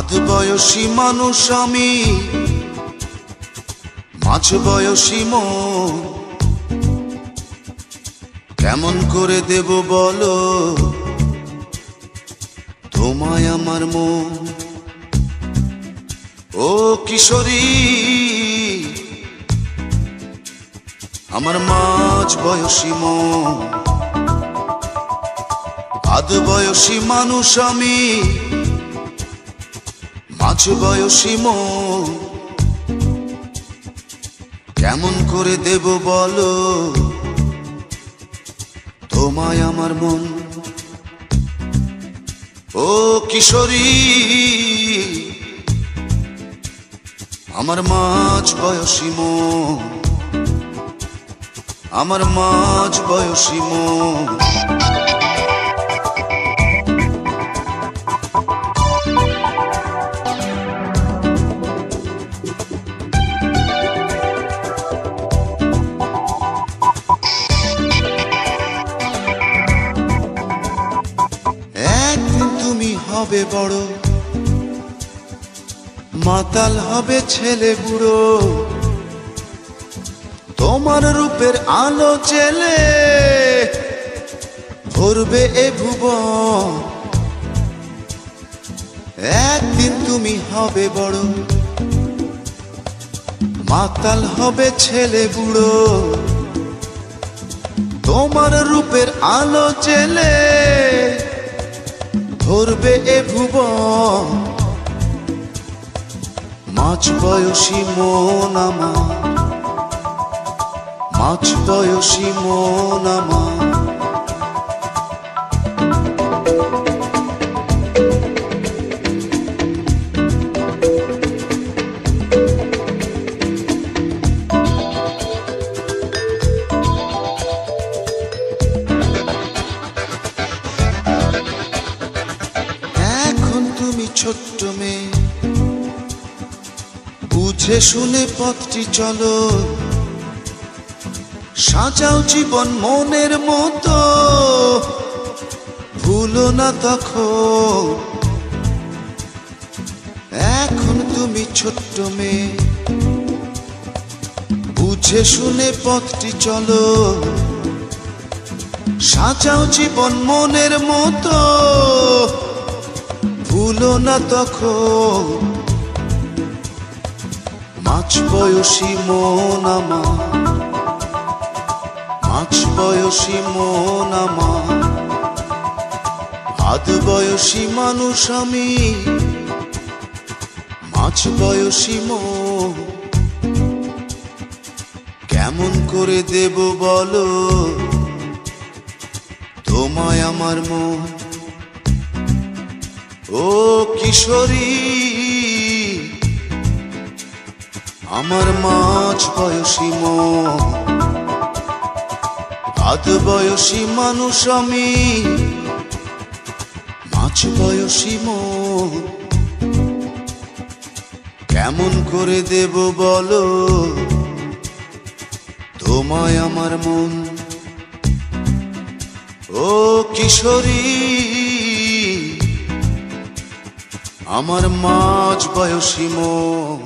আধ বয়সী মানুষ আমি, মাঝ বয়সী মন, কেমন করে দেব বলো তোমায় আমার মন। ও কিশোরী আমার মাঝ বয়সী মন, আধ বয়সী মানুষ আমি, মাঝ বয়সী মন, কেমন করে দেব বলো তোমায় আমার মন। ও কিশোরী আমার মাঝ বয়সী মন, আমার মাঝ বয়সী মন। একদিন তুমি হবে বড়, মাতাল হবে ছেলে বুড়ো, তোমার রূপের আলো জেলে ভরবে এ ভুবন। একদিন তুমি হবে বড়, মাতাল হবে ছেলে বুড়ো, তোমার রূপের আলো জেলে ভরবে এ ভুবন। মাঝ বয়সী মন আমার, মাঝ বয়সী মন আমার। এখন তুমি ছোট্ট মেয়ে, বুঝে শুনে পথটি চলো, সাজাও জীবন মনের মতো, ভুলো না তখন। এখন তুমি ছোট্ট মেয়ে, বুঝে শুনে পথটি চলো, সাজাও জীবন মনের মতো, ভুলো না তখন। মাঝ বয়সী মন আমার, মাঝ বয়সী মন আমার, আধ বয়সী মানুষ আমি, মাঝ বয়সী মন, কেমন করে দেব বলো তোমায় আমার মন। ও কিশোরী আমার মাঝ বয়সী মন, আধ বয়সী মানুষ আমি, মাঝ বয়সী মন, কেমন করে দেব বলো তোমায় আমার মন। ও কিশোরী আমার মাঝ বয়সী মন।